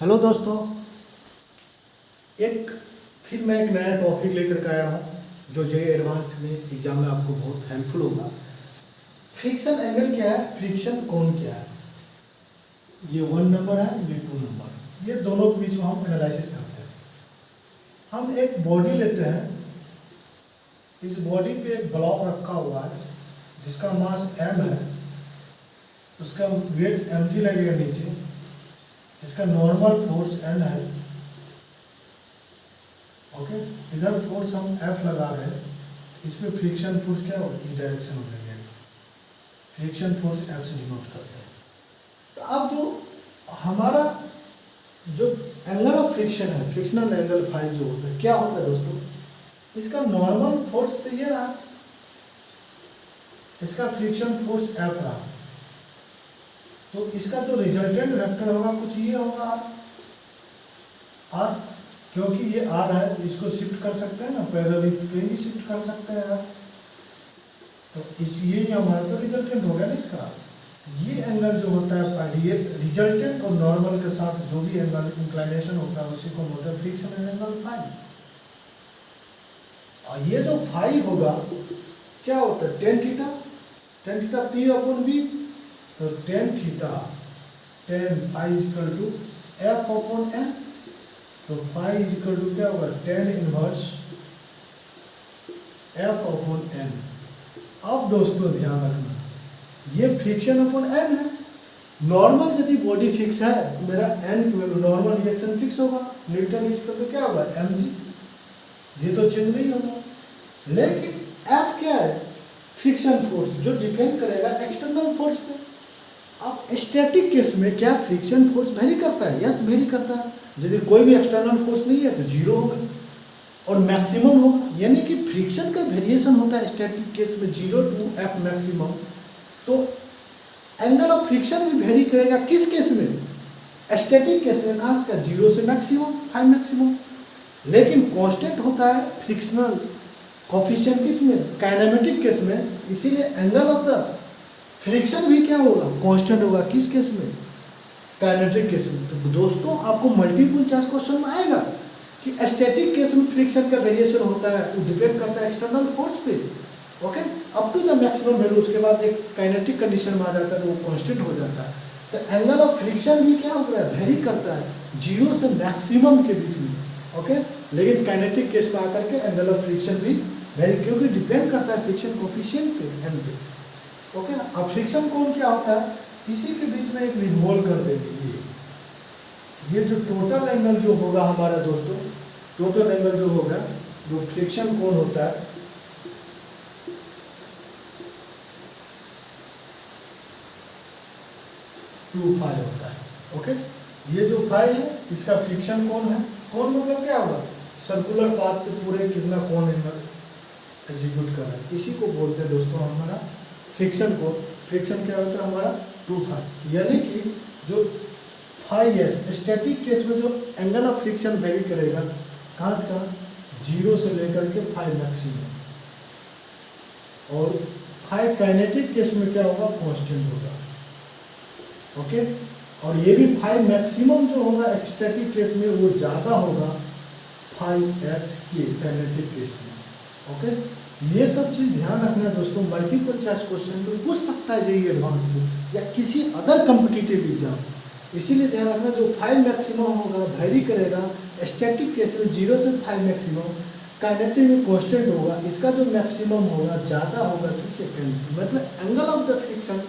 Hello दोस्तों, फिर मैं एक नया टॉपिक लेकर के आया हूँ जो जेईई एडवांस में एग्जाम में आपको बहुत हेल्पफुल होगा। फ्रिक्शन एंगल क्या है, फ्रिक्शन कोण क्या है। ये 1 नंबर है, ये 2 नंबर, ये दोनों के बीच में हम एनालिसिस करते हैं। हम एक बॉडी लेते हैं, इस बॉडी पे एक ब्लॉक रखा हुआ है जिसका मास m है, उसका वेट mg लगेगा नीचे, इसका नॉर्मल फोर्स n है। ओके, इधर फोर्स हम F लगा रहे हैं, इसमें फ्रिक्शन फोर्स क्या होगा, इस डायरेक्शन में लगेगा। फ्रिक्शन फोर्स F से डिनोट करते हैं। तो अब जो हमारा जो एंगल ऑफ फ्रिक्शन है, फ्रिक्शनल एंगल फाई जो होता है, क्या होता है दोस्तों, इसका नॉर्मल फोर्स तो ये रहा, इसका फ्रिक्शन फोर्स F रहा, तो इसका जो रिजल्टेंट वेक्टर होगा कुछ ये होगा R, क्योंकि ये R है, इसको शिफ्ट कर सकते हैं ना, पैरेलल पे ही शिफ्ट कर सकते हैं। तो इस ये हमारा तो रिजल्टेंट हो गया ना इसका। ये एंगल जो होता है, ये रिजल्टेंट और नॉर्मल के साथ जो भी एंगल इंक्लाइनेशन होता है उसी को बोलते हैं फ्रिक्शनल एंगल फाई। और ये जो फाई होगा क्या होता है, tan theta P upon V, तो tan theta tan phi equal to F upon N, तो फाई इक्वल टू क्या होगा, tan inverse F upon N। अब दोस्तों ध्यान रखना, ये फ्रिक्शन अपॉन N है। नॉर्मल यदि बॉडी फिक्स है तो मेरा N नॉर्मल रिएक्शन फिक्स होगा, न्यूटन इक्वल टू क्या होगा, mg, ये तो चेंज नहीं होगा। लेकिन F क्या है, फ्रिक्शन फोर्स जो डिपेंड करेगा एक्सटर्नल फोर्स पे। अब स्टैटिक केस में क्या फ्रिक्शन फोर्स वेरी करता है, यस वेरी करता है। यदि कोई भी एक्सटर्नल फोर्स नहीं है तो जीरो होगा और मैक्सिमम होगा, यानी कि फ्रिक्शन का वेरिएशन होता है स्टैटिक केस में 0 to F मैक्सिमम। तो एंगल ऑफ फ्रिक्शन भी वेरी करेगा किस केस में, स्टैटिक केस में, खास कर 0 से मैक्सिमम, फाई मैक्सिमम। लेकिन कांस्टेंट होता है फ्रिक्शनल कोफिशिएंट किस में, काइनेमेटिक केस में, इसीलिए एंगल ऑफ द फ्रिक्शन भी क्या होगा, कांस्टेंट होगा किस केस में, काइनेटिक केस में। तो दोस्तों आपको मल्टीपल चॉइस क्वेश्चन में आएगा कि स्टैटिक केस में फ्रिक्शन का वेरिएशन होता है, वो डिपेंड करता है एक्सटर्नल फोर्स पे, okay, up to the maximum value. उसके बाद एक काइनेटिक कंडीशन में आ जाता है तो वो कांस्टेंट हो जाता है। तो एंगल ऑफ फ्रिक्शन भी क्या होता है, वेरी करता है 0 से मैक्सिमम के बीच में, ओके। लेकिन काइनेटिक केस में आकर के एंगल ऑफ फ्रिक्शन भी वेरी, क्योंकि डिपेंड करता है फ्रिक्शन कोफिशिएंट पे, एन पे, ओके ना। अब फ्रिक्शन कोण क्या होता है, इसी के बीच में एक रिवॉल्व कर देंगे। ये जो टोटल एंगल जो होगा हमारा दोस्तों, टोटल एंगल जो होगा, जो फ्रिक्शन कोण होता है, टू फाई होता है, ओके। ये जो फाई है इसका फ्रिक्शन कोण है। कोण मतलब क्या होगा, सर्कुलर पाथ से पूरे कितना कोण एंगल एग्जीक्यूट कर रहा है, इसी को बोलते हैं दोस्तों हमारा फ्रिक्शन कोण। फ्रिक्शन क्या होता है हमारा, टू फाई, यानी कि जो फाई एस स्टैटिक केस में जो एंगल ऑफ फ्रिक्शन वेरी करेगा कहाँ से कहाँ, 0 से लेकर के फाई मैक्सिमम, और फाई काइनेटिक केस में क्या होगा, कांस्टेंट होगा, ओके। और ये भी फाई मैक्सिमम जो होगा स्टैटिक केस में वो ज़्यादा होगा फाई एट ये काइनेटिक केस में, ओके। ये सब चीज़ ध्यान रखना है दोस्तों। मल्टीपल चॉइस क्वेश्चन में पूछ सकता है जेईई एडवांस में या किसी अदर कॉम्पिटिटिव एग्जाम, इसीलिए ध्यान रखना जो फाई मैक्सिमम होगा वेरी करेगा स्टैटिक केस में 0 से फाई मैक्सिमम, काइनेटिक में कांस्टेंट होगा, इसका जो मैक्सिमम होगा ज़्यादा होगा किससे, मतलब angle of the friction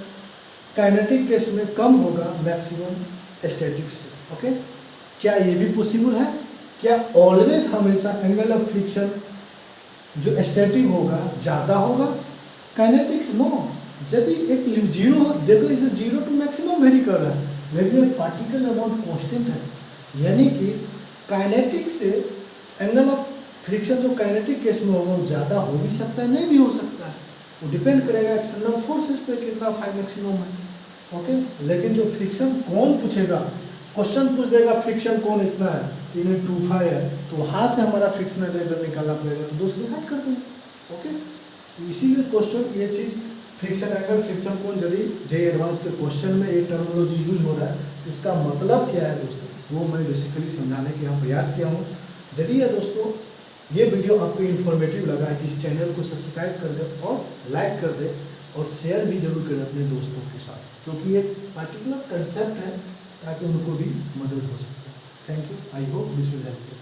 kinetic case में कम होगा मैक्सिमम स्टैटिक से, ओके। क्या ये भी पॉसिबल है, क्या ऑलवेज हमेशा एंगल ऑफ फ्रिक्शन जो स्टैटिक होगा ज़्यादा होगा काइनेटिक्स, नो। यदि एक 0 हो, देखो इसे 0 to मैक्सिमम वेरी कर रहा है, लेकिन पार्टिकल अमाउंट कांस्टेंट है, यानी कि काइनेटिक से एंगल ऑफ फ्रिक्शन जो काइनेटिक केस में होगा वो ज़्यादा हो भी सकता है, नहीं भी हो सकता है, वो डिपेंड करेगा एक्सटर्नल फोर्सेस पे कितना फाई मैक्सिमम है, ओके। लेकिन जो फ्रिक्शन कौन पूछेगा, क्वेश्चन पूछ देगा फ्रिक्शन कौन इतना है, इन्हें 2 फाई है, तो वहाँ से हमारा फ्रिक्शनल एंगल निकालना पड़ेगा, तो दोस्त डिवाइड कर देंगे, ओके। इसीलिए क्वेश्चन ये चीज़ फ्रिक्शन एंगल फ्रिक्शन कौन, यदि जेईई एडवांस के क्वेश्चन में ये टर्मिनोलॉजी यूज हो रहा है, इसका मतलब क्या है दोस्तों, वो मैं बेसिकली समझाने का यहाँ प्रयास किया हूँ। यदि ये दोस्तों ये वीडियो आपको इन्फॉर्मेटिव लगा है तो इस चैनल को सब्सक्राइब कर दे और लाइक कर दे और शेयर भी जरूर करें अपने दोस्तों के साथ, क्योंकि ये पार्टिकुलर कंसेप्ट है ताकि उनको भी मदद हो सके। Thank you, I hope this will help you.